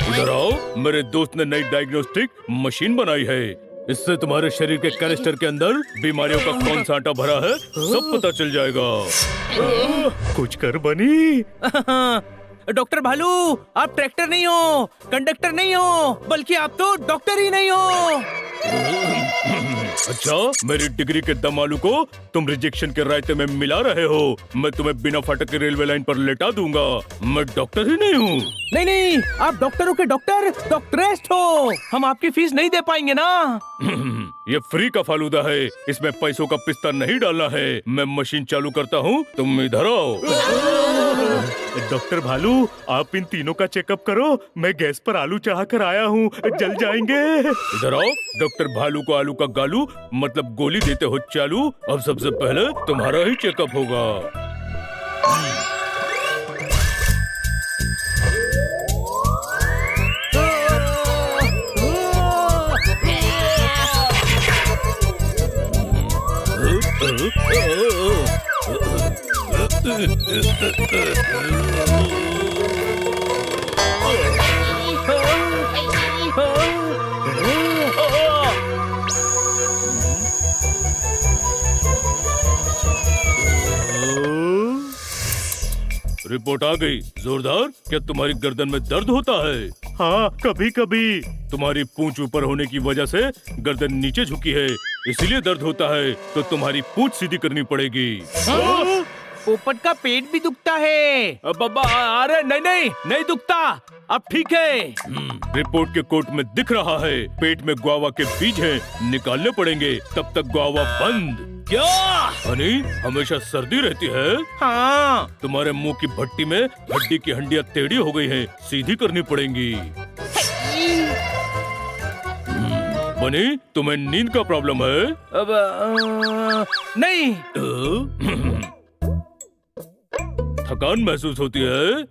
इधर आओ, मेरे दोस्त ने नई डायग्नोस्टिक मशीन बनाई है। इससे तुम्हारे शरीर के कैनिस्टर के अंदर बीमारियों का कौन सा आटा भरा है सब पता चल जाएगा। कुछ कर बनी। डॉक्टर भालू, आप ट्रैक्टर नहीं हो, कंडक्टर नहीं हो, बल्कि आप तो डॉक्टर ही नहीं हो। अच्छा, मेरी डिग्री के दम आलू को तुम रिजेक्शन के रायते में मिला रहे हो। मैं तुम्हें बिना फाटक के रेलवे लाइन पर लेटा दूंगा। मैं डॉक्टर ही नहीं हूँ। नहीं नहीं, आप डॉक्टरों के डॉक्टर डॉक्टरेस्ट हो। हम आपकी फीस नहीं दे पाएंगे ना। ये फ्री का फालूदा है, इसमें पैसों का पिस्ता नहीं डालना है। मैं मशीन चालू करता हूँ, तुम इधर आओ। डॉक्टर भालू, आप इन तीनों का चेकअप करो। मैं गैस पर आलू चढ़ा कर आया हूँ, जल जाएंगे। इधर आओ। डॉक्टर भालू को आलू का गालू मतलब गोली देते हो चालू। अब सबसे पहले तुम्हारा ही चेकअप होगा। रिपोर्ट आ गई। जोरदार। क्या तुम्हारी गर्दन में दर्द होता है? हाँ, कभी कभी। तुम्हारी पूंछ ऊपर होने की वजह से गर्दन नीचे झुकी है, इसीलिए दर्द होता है। तो तुम्हारी पूंछ सीधी करनी पड़ेगी। पोपट का पेट भी दुखता है। बाबा, अरे नहीं नहीं नहीं दुखता, अब ठीक है। रिपोर्ट के कोट में दिख रहा है पेट में गुआवा के बीज हैं, निकालने पड़ेंगे। तब तक गुआवा बंद। क्या? हनी, हमेशा सर्दी रहती है। हाँ। तुम्हारे मुंह की भट्टी में हड्डी की हड्डियां टेढ़ी हो गई हैं, सीधी करनी पड़ेंगी। बनी, तुम्हें नींद का प्रॉब्लम है? अब नहीं। थकान महसूस होती है?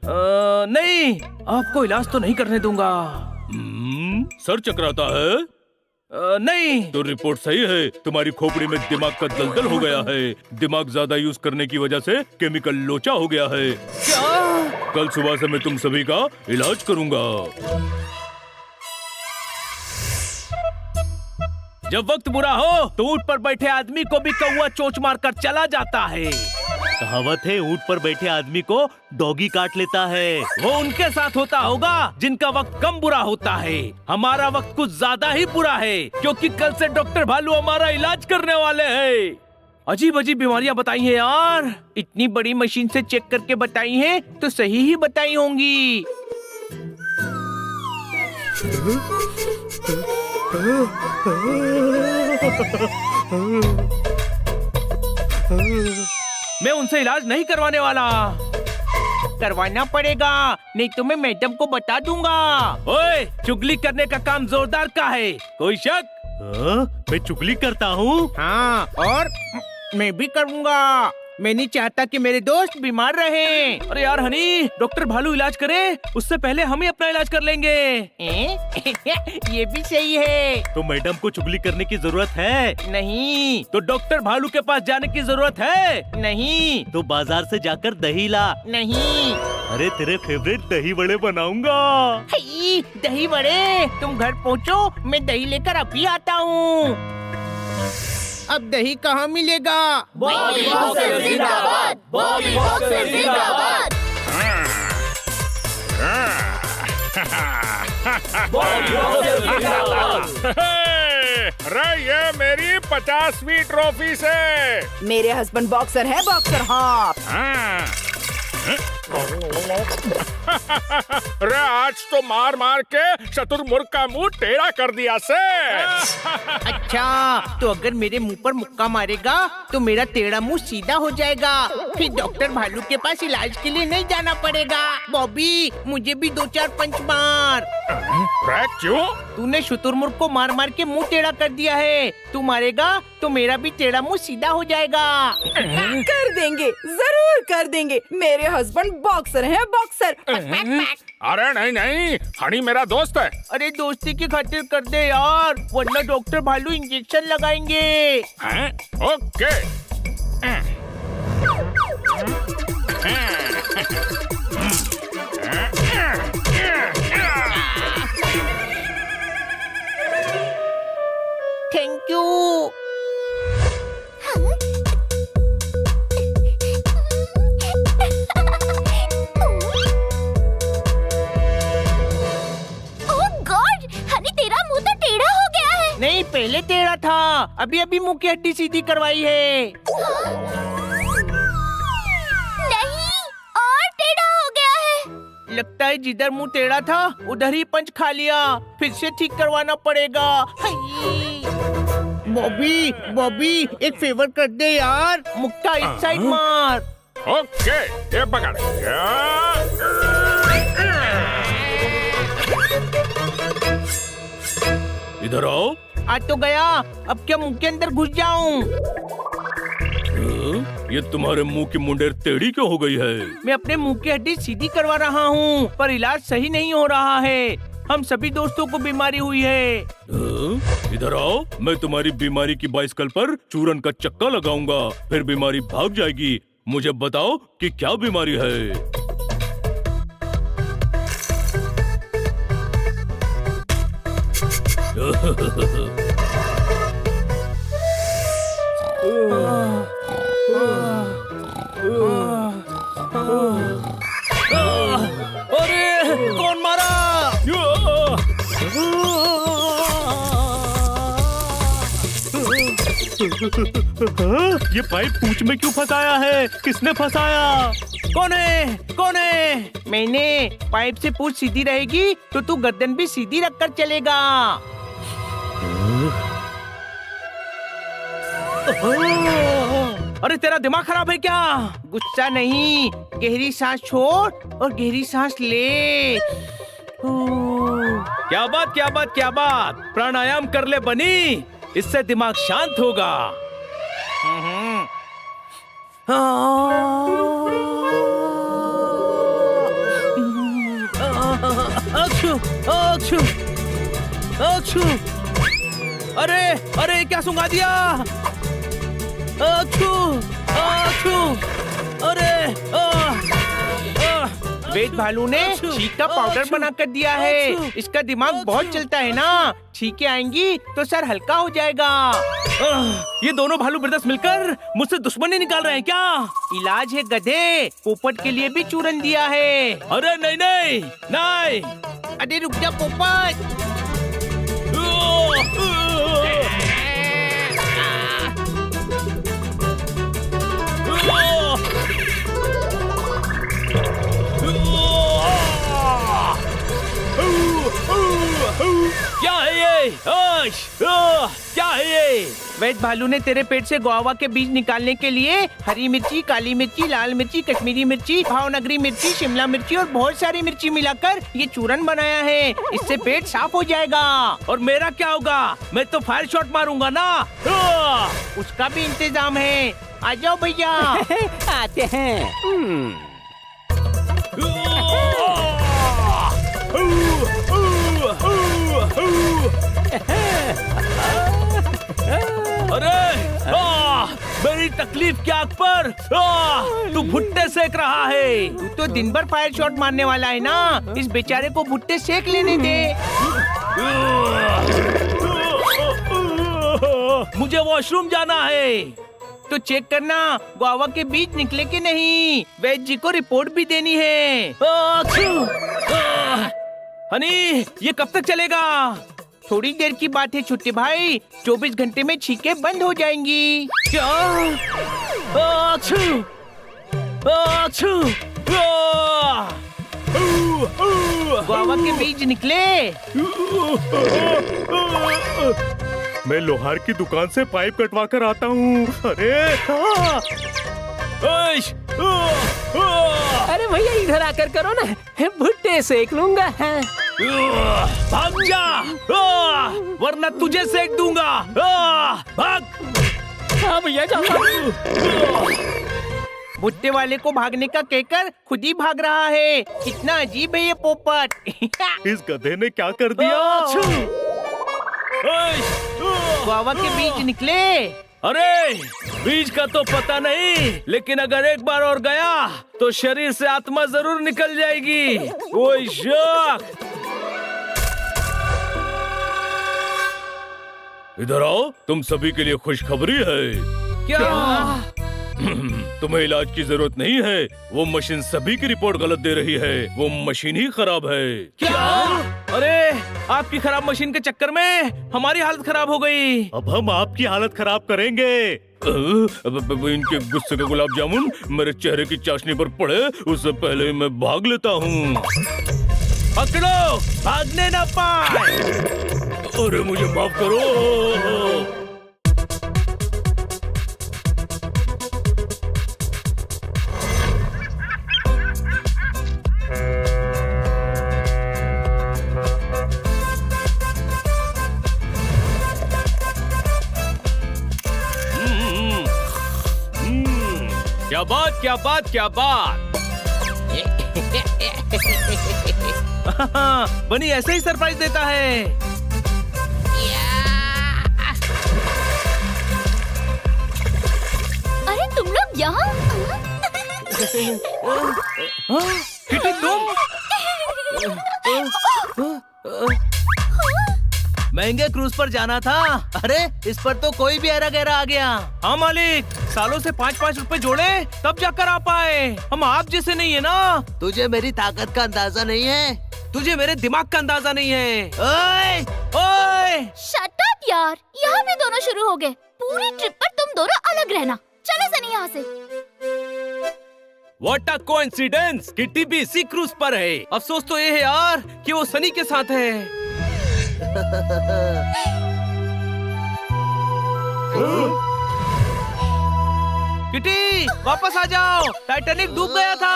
नहीं, आपको इलाज तो नहीं करने दूंगा। सर चकराता है? नहीं। तो रिपोर्ट सही है। तुम्हारी खोपड़ी में दिमाग का दलदल हो गया है। दिमाग ज्यादा यूज करने की वजह से केमिकल लोचा हो गया है। क्या? कल सुबह से मैं तुम सभी का इलाज करूंगा। जब वक्त बुरा हो तो ऊंट पर बैठे आदमी को भी कौवा चोंच मारकर चला जाता है। कहावत है, ऊंट पर बैठे आदमी को डॉगी काट लेता है। वो उनके साथ होता होगा जिनका वक्त कम बुरा होता है। हमारा वक्त कुछ ज्यादा ही बुरा है, क्योंकि कल से डॉक्टर भालू हमारा इलाज करने वाले हैं। अजीब अजीब बीमारियां बताई हैं यार। इतनी बड़ी मशीन से चेक करके बताई हैं तो सही ही बताई होंगी। मैं उनसे इलाज नहीं करवाने वाला। करवाना पड़ेगा, नहीं तो मैं मैडम को बता दूंगा। ओए, चुगली करने का काम जोरदार का है, कोई शक? मैं चुगली करता हूँ। हाँ, और मैं भी करूँगा। मैं नहीं चाहता कि मेरे दोस्त बीमार रहें। अरे यार हनी, डॉक्टर भालू इलाज करे उससे पहले हम ही अपना इलाज कर लेंगे। ये भी सही है। तो मैडम को चुगली करने की जरूरत है? नहीं। तो डॉक्टर भालू के पास जाने की जरूरत है? नहीं। तो बाजार से जाकर दही ला। नहीं। अरे तेरे फेवरेट दही बड़े बनाऊंगा। दही बड़े? तुम घर पहुँचो, मैं दही लेकर अभी आता हूँ। अब दही कहाँ मिलेगा? बॉबी बॉक्सर जिंदाबाद, बॉबी बॉक्सर जिंदाबाद। बॉबी बॉक्सर जिंदाबाद। अरे ये मेरी 50वीं ट्रॉफी से। मेरे हस्बैंड बॉक्सर है, बॉक्सर हॉप। अरे आज तो मार मार के शतुरमुर्ग का मुंह टेढ़ा कर दिया से। अच्छा, तो अगर मेरे मुंह पर मुक्का मारेगा तो मेरा टेढ़ा मुंह सीधा हो जाएगा। फिर डॉक्टर भालू के पास इलाज के लिए नहीं जाना पड़ेगा। बॉबी, मुझे भी 2-4 पंच मार। क्यों? तूने शुतुरमुर्ग को मार मार के मुंह टेढ़ा कर दिया है। तू मारेगा तो मेरा भी टेढ़ा मुंह सीधा हो जाएगा। कर देंगे, जरूर कर देंगे। मेरे हस्बैंड बॉक्सर है बॉक्सर। अरे नहीं नहीं, हनी मेरा दोस्त है। अरे दोस्ती की खातिर कर दे यार, वरना डॉक्टर भालू इंजेक्शन लगाएंगे। हैं? Okay. Thank you. Oh God, Honey तेरा मुंह तो टेढ़ा हो गया है। नहीं, पहले टेढ़ा था, अभी अभी मुंह की हड्डी सीधी करवाई है। नहीं, और टेढ़ा हो गया है। लगता है जिधर मुंह टेढ़ा था उधर ही पंच खा लिया, फिर से ठीक करवाना पड़ेगा। बॉबी बॉबी, एक फेवर कर दे यार, मुक्का इस साइड मार। ओके, ये पकड़। इधर आओ। आज तो गया, अब क्या मुंह के अंदर घुस जाऊं? ये तुम्हारे मुंह की मुंडेर टेढ़ी क्यों हो गई है? मैं अपने मुंह की हड्डी सीधी करवा रहा हूँ, पर इलाज सही नहीं हो रहा है। हम सभी दोस्तों को बीमारी हुई है। इधर आओ, मैं तुम्हारी बीमारी की बाइसिकल पर चूरन का चक्का लगाऊंगा, फिर बीमारी भाग जाएगी। मुझे बताओ कि क्या बीमारी है? अरे कौन मारा? ये पाइप पूंछ में क्यों फंसाया है? किसने फंसाया? कौन है? कौन है? मैंने। पाइप से पूंछ सीधी रहेगी तो तू गर्दन भी सीधी रखकर चलेगा। अरे तेरा दिमाग खराब है क्या? गुस्सा नहीं, गहरी सांस छोड़ और गहरी सांस ले। क्या बात क्या बात क्या बात, प्राणायाम कर ले बनी, इससे दिमाग शांत होगा। अक्षु अक्षु अक्षु, अरे अरे क्या सुंघा दिया? अक्षु अक्षु, अरे वेद भालू ने छींक का पाउडर बना कर दिया है। इसका दिमाग बहुत चलता है ना, छींकें आएंगी तो सर हल्का हो जाएगा। ये दोनों भालू ब्रदर्स मिलकर मुझसे दुश्मनी निकाल रहे हैं क्या? इलाज है गधे, पोपट के लिए भी चूरन दिया है। अरे नहीं नहीं नहीं, अरे रुक जा पोपट। क्या है ये? क्या है ये? वैद भालू ने तेरे पेट से गुआवा के बीज निकालने के लिए हरी मिर्ची, काली मिर्ची, लाल मिर्ची, कश्मीरी मिर्ची, भावनगरी मिर्ची, शिमला मिर्ची और बहुत सारी मिर्ची मिलाकर ये चूरन बनाया है। इससे पेट साफ हो जाएगा। और मेरा क्या होगा? मैं तो फायर शॉट मारूंगा ना। उसका भी इंतजाम है। आ जाओ भैया। आते हैं। अरे मेरी तकलीफ की आग पर तू भुट्टे सेक रहा है। तू तो दिन भर फायर शॉट मारने वाला है ना, इस बेचारे को भुट्टे सेक लेने दे। मुझे वॉशरूम जाना है, तो चेक करना गुआवा के बीज निकले कि नहीं। वैद्य जी को रिपोर्ट भी देनी है। हनी, ये कब तक चलेगा? थोड़ी देर की बात है छुट्टी भाई, 24 घंटे में छींकें बंद हो जाएंगी। क्या? गुआवा के बीज निकले। मैं लोहार की दुकान से पाइप कटवा कर आता हूँ। अरे भैया इधर आकर करो ना, भुट्टे सेक लूंगा। भाग जा, वरना तुझे सेक दूंगा। भाग। हाँ भैया जाओ। भुट्टे वाले को भागने का कहकर खुद ही भाग रहा है। कितना अजीब है ये पोपट। इस गधे ने क्या कर दिया? गुआवा के बीज निकले। अरे बीज का तो पता नहीं, लेकिन अगर एक बार और गया तो शरीर से आत्मा जरूर निकल जाएगी। कोई शक? इधर आओ, तुम सभी के लिए खुशखबरी है। क्या? तुम्हें इलाज की जरूरत नहीं है। वो मशीन सभी की रिपोर्ट गलत दे रही है। वो मशीन ही खराब है। क्या? अरे आपकी खराब मशीन के चक्कर में हमारी हालत खराब हो गई। अब हम आपकी हालत खराब करेंगे। अब इनके गुस्से के गुलाब जामुन मेरे चेहरे की चाशनी पर पड़े उससे पहले मैं भाग लेता हूँ। पकड़ो, भागने न पाए। अरे मुझे माफ करो। क्या बात, क्या बात, क्या बात। बनी ऐसे ही सरप्राइज देता है। अरे तुम लोग यहाँ? किटी तुम? महंगे क्रूज पर जाना था। अरे इस पर तो कोई भी ऐरा गैरा आ गया। हाँ मालिक, सालों से 5-5 रुपए जोड़े तब जाकर आ पाए। हम आप जैसे नहीं है ना। तुझे मेरी ताकत का अंदाजा नहीं है। तुझे मेरे दिमाग का अंदाजा नहीं है। ओए, ओए। शट अप यार, यहाँ भी दोनों शुरू हो गए। पूरी ट्रिप पर तुम दोनों अलग रहना। चलो सनी यहाँ से। व्हाट अ कोइंसिडेंस, किटी भी इसी क्रूज पर है। अफसोस तो ये है यार कि वो सनी के साथ है। किटी वापस आ जाओ, टाइटैनिक डूब गया था।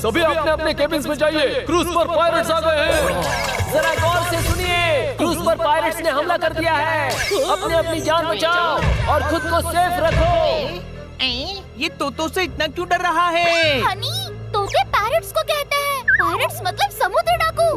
सभी अपने अपने केबिन्स में जाइए। क्रूज पर पायरेट्स आ गए हैं। जरा गौर से सुनिए, क्रूज पर पायरेट्स ने हमला कर दिया है। अपने अपनी जान बचाओ और खुद को सेफ रखो। ये तोतों से इतना क्यों डर रहा है? हनी, तोते पैरट्स को कहते हैं। पैरट्स मतलब समुद्र डाकू।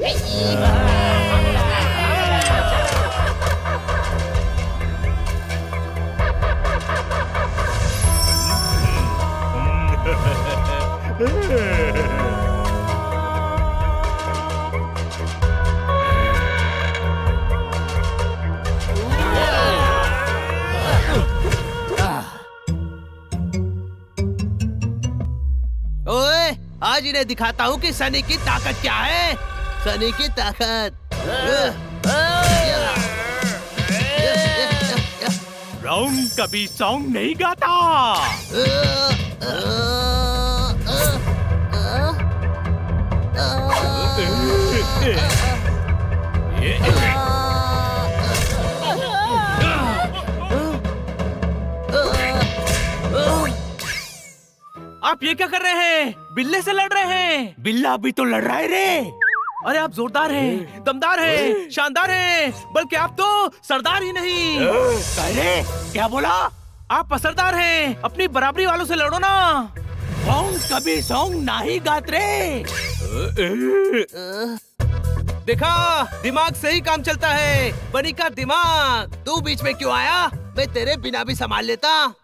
ओए, आज इन्हें दिखाता हूँ कि सनी की ताकत क्या है। सनी की ताकत। राउंड कभी सॉन्ग नहीं गाता। आप ये क्या कर रहे हैं? बिल्ले से लड़ रहे हैं? बिल्ला भी तो लड़ रहा है रे। अरे आप जोरदार हैं, दमदार हैं, शानदार हैं, बल्कि आप तो सरदार ही नहीं। अरे क्या बोला? आप असरदार हैं। अपनी बराबरी वालों से लड़ो ना। सॉन्ग कभी सॉन्ग नहीं गात रे। देखा, दिमाग से ही काम चलता है। बनी का दिमाग। तू बीच में क्यों आया? मैं तेरे बिना भी संभाल लेता।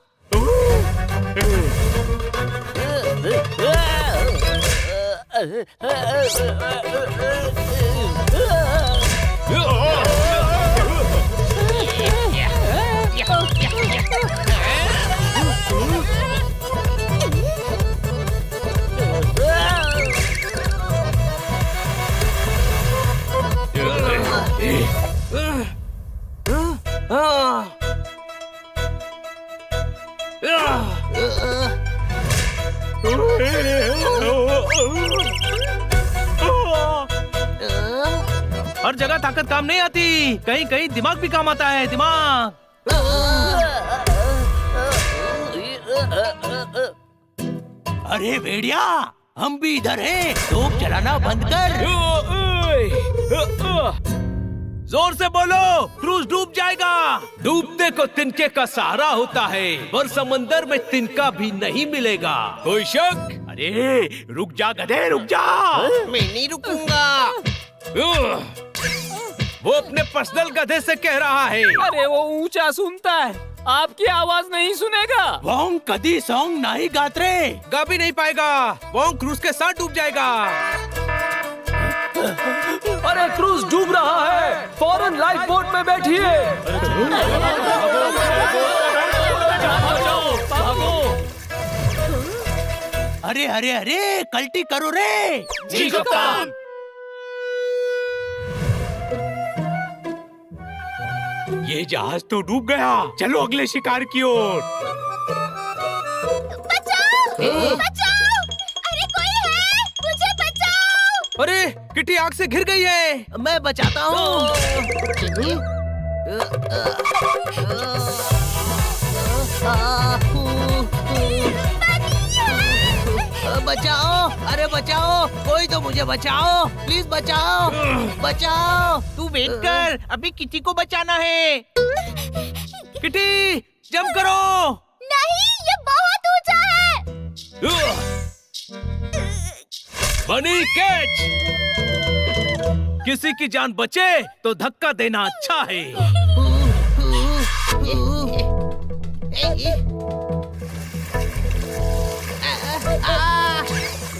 हर जगह ताकत काम नहीं आती, कहीं कहीं दिमाग भी काम आता है। दिमाग। अरे भेड़िया, हम भी इधर हैं। धूप जलाना बंद कर। जोर से बोलो, क्रूज डूब जाएगा। डूबने को तिनके का सहारा होता है, पर समंदर में तिनका भी नहीं मिलेगा। कोई शक? अरे रुक जा गधे, रुक जा। मैं नहीं रुकूंगा। वो अपने पर्सनल गधे से कह रहा है। अरे वो ऊंचा सुनता है, आपकी आवाज नहीं सुनेगा। वोंग कदी सॉन्ग नहीं गात्रे, गा भी नहीं पाएगा। वोंग क्रूज के साथ डूब जाएगा। अरे क्रूज डूब रहा है, फौरन लाइफ बोट में बैठिए। अरे अरे अरे, कल्टी करो रे। जी कप्तान। ये जहाज तो डूब गया। चलो अगले शिकार की ओर। बचाओ! बचाओ! अरे कोई है? मुझे बचाओ! अरे किटी आग से घिर गई है। मैं बचाता हूँ। बचाओ, अरे बचाओ, कोई तो मुझे बचाओ, प्लीज बचाओ, बचाओ। तू वेट कर, अभी किटी को बचाना है। किटी जंप करो। नहीं, ये बहुत ऊंचा है। बनी कैच। किसी की जान बचे तो धक्का देना अच्छा है।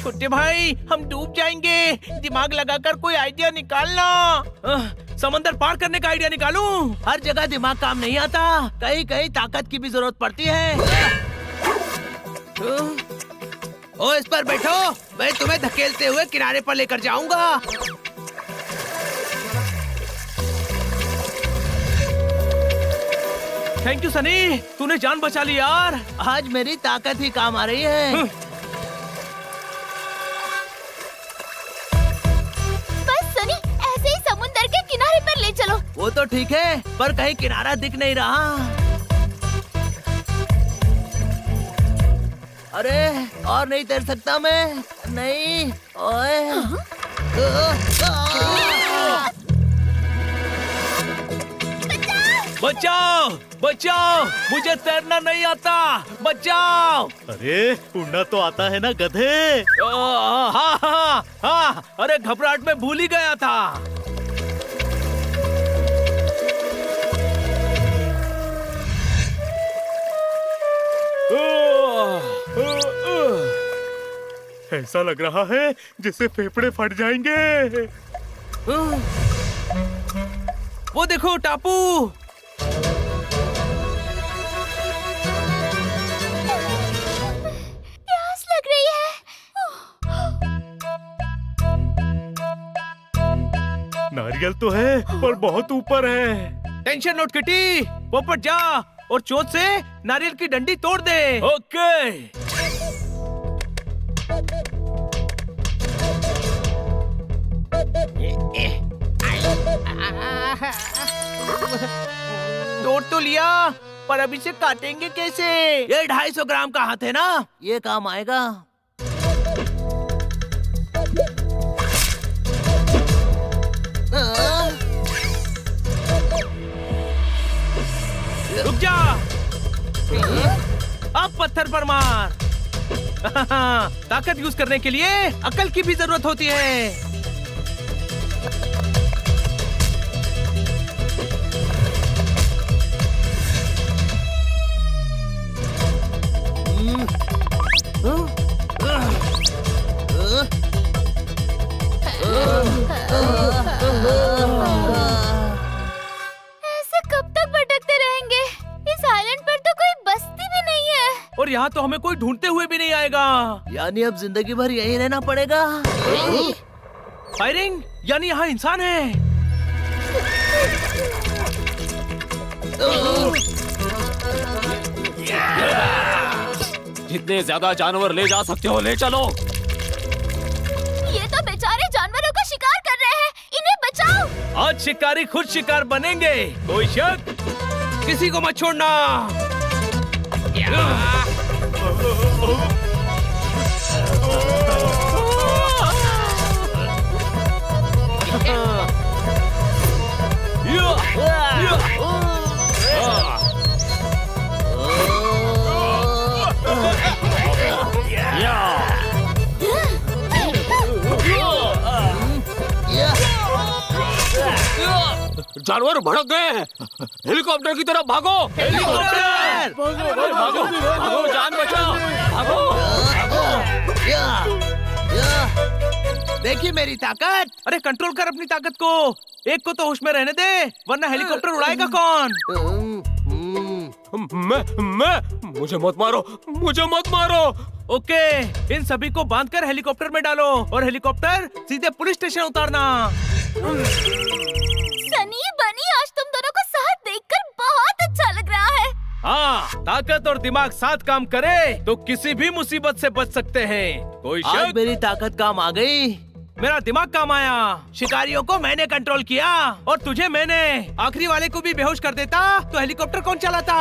कुट्टे भाई, हम डूब जाएंगे। दिमाग लगाकर कोई आइडिया निकालना। समंदर पार करने का आइडिया निकालूं? हर जगह दिमाग काम नहीं आता, कहीं कहीं ताकत की भी जरूरत पड़ती है। ओ, इस पर बैठो, मैं तुम्हें धकेलते हुए किनारे पर लेकर जाऊंगा। थैंक यू सनी, तूने जान बचा ली यार। आज मेरी ताकत ही काम आ रही है। बस सनी, ऐसे ही समुंदर के किनारे पर ले चलो। वो तो ठीक है, पर कहीं किनारा दिख नहीं रहा। अरे और नहीं तैर सकता मैं, नहीं। ओए बचाओ बचाओ, मुझे तैरना नहीं आता, बचाओ। अरे उड़ना तो आता है ना गधे। हाँ हाँ हाँ, अरे घबराहट में भूल ही गया था। ऐसा लग रहा है जैसे फेफड़े फट जाएंगे। वो देखो टापू। प्यास लग रही है। नारियल तो है पर बहुत ऊपर है। टेंशन नोट किटी, पोपट जा और चोट से नारियल की डंडी तोड़ दे। ओके। तोड़ तो लिया, पर अब इसे काटेंगे कैसे? ये 250 ग्राम का हाथ है ना, ये काम आएगा। रुक जा। अब पत्थर पर मार। ताकत यूज करने के लिए अकल की भी जरूरत होती है। ऐसे कब तक भटकते रहेंगे? इस आइलैंड पर तो कोई बस्ती भी नहीं है। और यहाँ तो हमें कोई ढूंढते हुए भी नहीं आएगा। यानी अब जिंदगी भर यहीं रहना पड़ेगा। फायरिंग, यानी यहाँ इंसान है। जितने ज्यादा जानवर ले जा सकते हो ले चलो। ये तो बेचारे जानवरों का शिकार कर रहे हैं, इन्हें बचाओ। आज शिकारी खुद शिकार बनेंगे, कोई शक? किसी को मत छोड़ना। जानवर भड़क गए हैं। हेलीकॉप्टर की तरफ भागो। हेलीकॉप्टर! भागो, जान बचाओ, भागो। देखिए मेरी ताकत। अरे कंट्रोल कर अपनी ताकत को, एक को तो होश में रहने दे, वरना हेलीकॉप्टर उड़ाएगा कौन? मैं मुझे मत मारो, मुझे मत मारो। ओके, इन सभी को बांधकर हेलीकॉप्टर में डालो और हेलीकॉप्टर सीधे पुलिस स्टेशन उतारना। सनी बनी, आज तुम दोनों को साथ देखकर बहुत अच्छा लग रहा है। हाँ, ताकत और दिमाग साथ काम करे तो किसी भी मुसीबत से बच सकते हैं। कोई आज शक? मेरी ताकत काम आ गई। मेरा दिमाग काम आया। शिकारियों को मैंने कंट्रोल किया और तुझे मैंने। आखिरी वाले को भी बेहोश कर देता तो हेलीकॉप्टर कौन चलाता?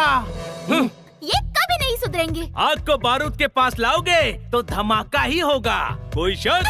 ये कभी नहीं सुधरेंगे। आग को बारूद के पास लाओगे तो धमाका ही होगा। कोई शक?